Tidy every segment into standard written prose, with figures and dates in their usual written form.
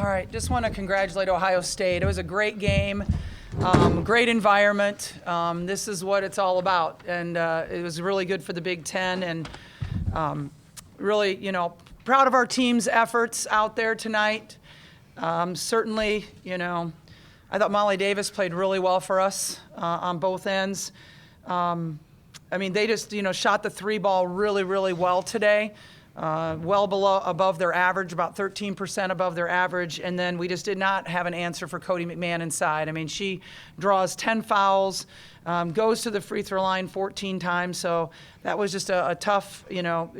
right, just want to congratulate Ohio State. It was a great game, great environment. This is what it's all about, and it was really good for the Big Ten, and really, proud of our team's efforts out there tonight. Certainly, I thought Molly Davis played really well for us on both ends. They just, shot the three ball really, really well today. Well above their average, about 13% above their average, and then we just did not have an answer for Cody McMahon inside. She draws 10 fouls, goes to the free throw line 14 times, so that was just a tough,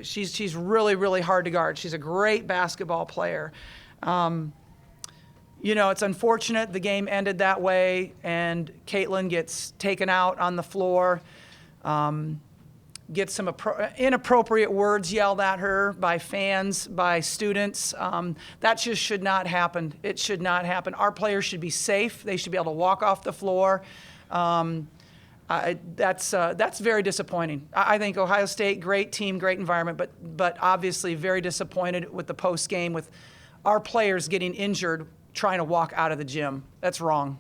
she's really, really hard to guard. She's a great basketball player. It's unfortunate the game ended that way, and Caitlin gets taken out on the floor. Get some inappropriate words yelled at her by fans, by students. That just should not happen. It should not happen. Our players should be safe. They should be able to walk off the floor. That's very disappointing. I think Ohio State, great team, great environment, but obviously very disappointed with the post game with our players getting injured trying to walk out of the gym. That's wrong.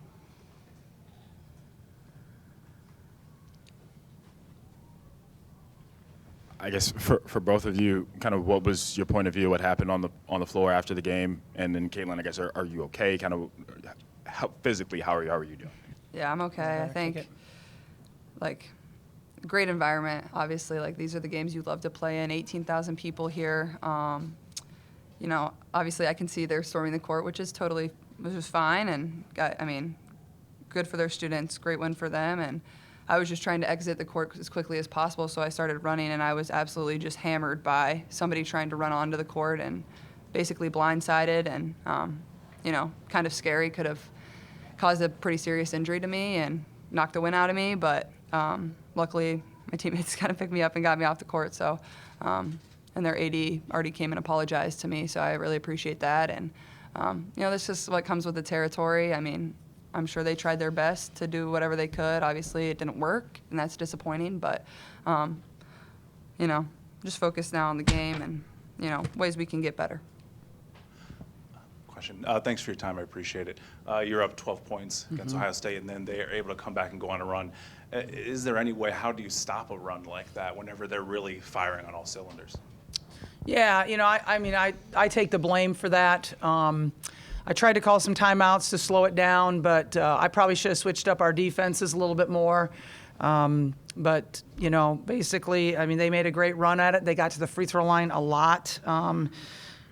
I guess for both of you, kind of what was your point of view, what happened on the floor after the game? And then Caitlin, I guess, are you okay? Kind of physically, how are you doing? Yeah, I'm okay. I think, great environment, obviously. These are the games you love to play in. 18,000 people here. Obviously I can see they're storming the court, which is fine. And, good for their students. Great win for them. And I was just trying to exit the court as quickly as possible, so I started running, and I was absolutely just hammered by somebody trying to run onto the court and basically blindsided and, kind of scary. Could have caused a pretty serious injury to me and knocked the wind out of me, but luckily my teammates kind of picked me up and got me off the court. So, and their AD already came and apologized to me, so I really appreciate that. And, this is what comes with the territory. I'm sure they tried their best to do whatever they could. Obviously, it didn't work, and that's disappointing. But, just focus now on the game and, ways we can get better. Question. Thanks for your time. I appreciate it. You're up 12 points against Ohio State, and then they are able to come back and go on a run. Is there any way, how do you stop a run like that whenever they're really firing on all cylinders? Yeah, I take the blame for that. I tried to call some timeouts to slow it down, but I probably should have switched up our defenses a little bit more. But, basically, they made a great run at it. They got to the free throw line a lot,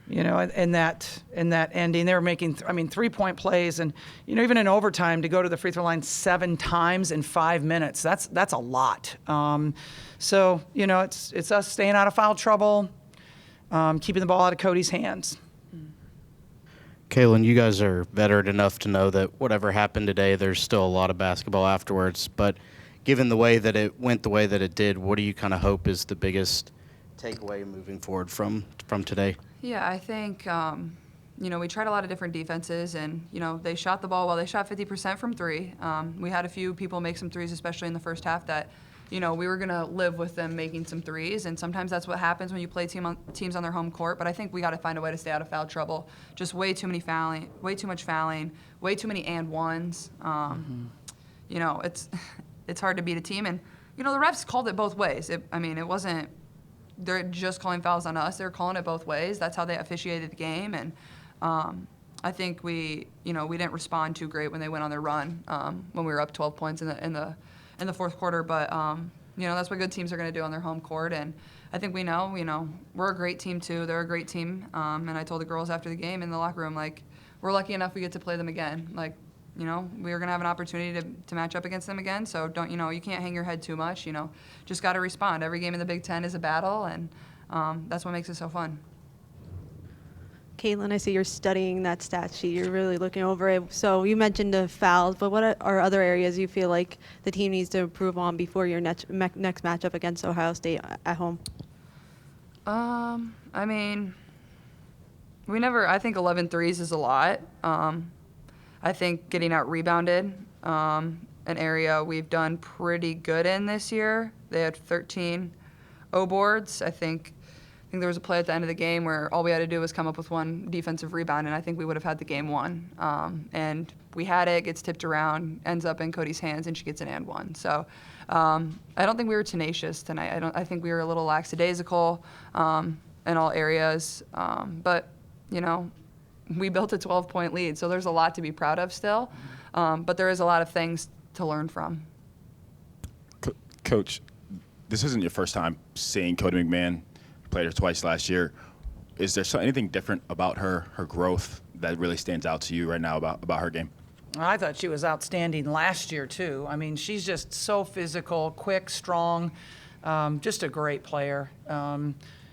in that ending. They were making, 3-point plays. And, even in overtime, to go to the free throw line 7 times in 5 minutes, that's a lot. So, it's us staying out of foul trouble, keeping the ball out of Cody's hands. Caitlin, you guys are veteran enough to know that whatever happened today, there's still a lot of basketball afterwards. But given the way that it went the way that it did, what do you kind of hope is the biggest takeaway moving forward from today? Yeah, I think, we tried a lot of different defenses, and, they shot the ball well. They shot 50% from three. We had a few people make some threes, especially in the first half, that we were going to live with them making some threes, and sometimes that's what happens when you play teams on their home court. But I think we got to find a way to stay out of foul trouble. Just way too much fouling, way too many and ones. It's hard to beat a team, and the refs called it both ways. It wasn't they're just calling fouls on us; they're calling it both ways. That's how they officiated the game, and I think we didn't respond too great when they went on their run when we were up 12 points in the fourth quarter, but that's what good teams are going to do on their home court, and I think we know, we're a great team too. They're a great team, and I told the girls after the game in the locker room, we're lucky enough we get to play them again. We're going to have an opportunity to match up against them again, so don't, you can't hang your head too much, just got to respond. Every game in the Big Ten is a battle, and that's what makes it so fun. Caitlin, I see you're studying that stat sheet. You're really looking over it. So you mentioned the fouls, but what are other areas you feel like the team needs to improve on before your next matchup against Ohio State at home? I think 11 threes is a lot. I think getting out rebounded, an area we've done pretty good in this year. They had 13 O boards. I think think there was a play at the end of the game where all we had to do was come up with one defensive rebound, and I think we would have had the game won. And we had it, gets tipped around, ends up in Cody's hands, and she gets an and one. So I don't think we were tenacious tonight. I think we were a little lackadaisical in all areas. But, you know, we built a 12-point lead, so there's a lot to be proud of still. But there is a lot of things to learn from. Coach, this isn't your first time seeing Cody McMahon. You played her twice last year. Is there anything different about her growth that really stands out to you right now about her game? I thought she was outstanding last year, too. I mean, she's just so physical, quick, strong, just a great player.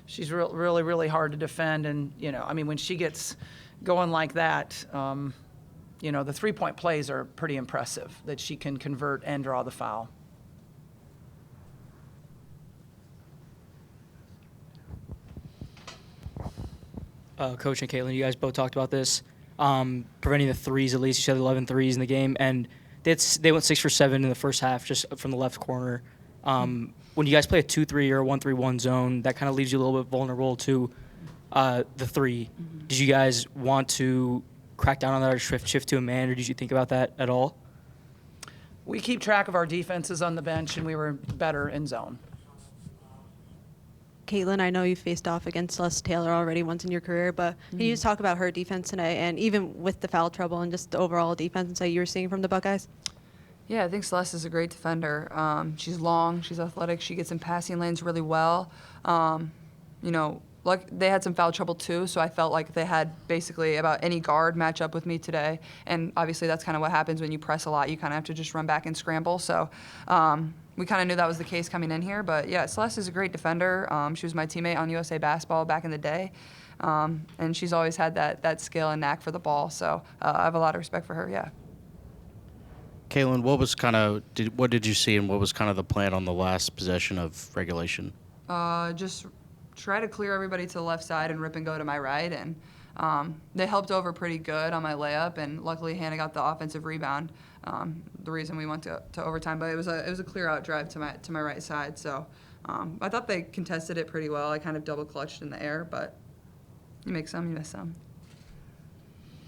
She's really, really hard to defend. And, you know, I mean, when she gets going like that, you know, the three-point plays are pretty impressive that she can convert and draw the foul. Coach and Caitlin, you guys both talked about this. Preventing the threes, at least. You said 11 threes in the game, and they went 6 for 7 in the first half just from the left corner. When you guys play a 2-3 or a 1-3-1 zone, that kind of leaves you a little bit vulnerable to the three. Mm-hmm. Did you guys want to crack down on that or shift to a man, or did you think about that at all? We keep track of our defenses on the bench, and we were better in zone. Caitlin, I know you faced off against Celeste Taylor already once in your career, but can you just talk about her defense tonight, and even with the foul trouble and just the overall defense that you were seeing from the Buckeyes? Yeah, I think Celeste is a great defender. She's long, she's athletic, she gets in passing lanes really well. You know, like they had some foul trouble too, so I felt like they had basically about any guard match up with me today. And obviously that's kind of what happens when you press a lot. You kind of have to just run back and scramble. So we kind of knew that was the case coming in here. But yeah, Celeste is a great defender. She was my teammate on USA Basketball back in the day. And she's always had that skill and knack for the ball. So I have a lot of respect for her, yeah. Caitlin, what did you see, and what was kind of the plan on the last possession of regulation? Just try to clear everybody to the left side and rip and go to my right. And they helped over pretty good on my layup, and luckily Hannah got the offensive rebound. The reason we went to overtime, but it was a clear out drive to my right side. So I thought they contested it pretty well. I kind of double clutched in the air, but you make some, you miss some.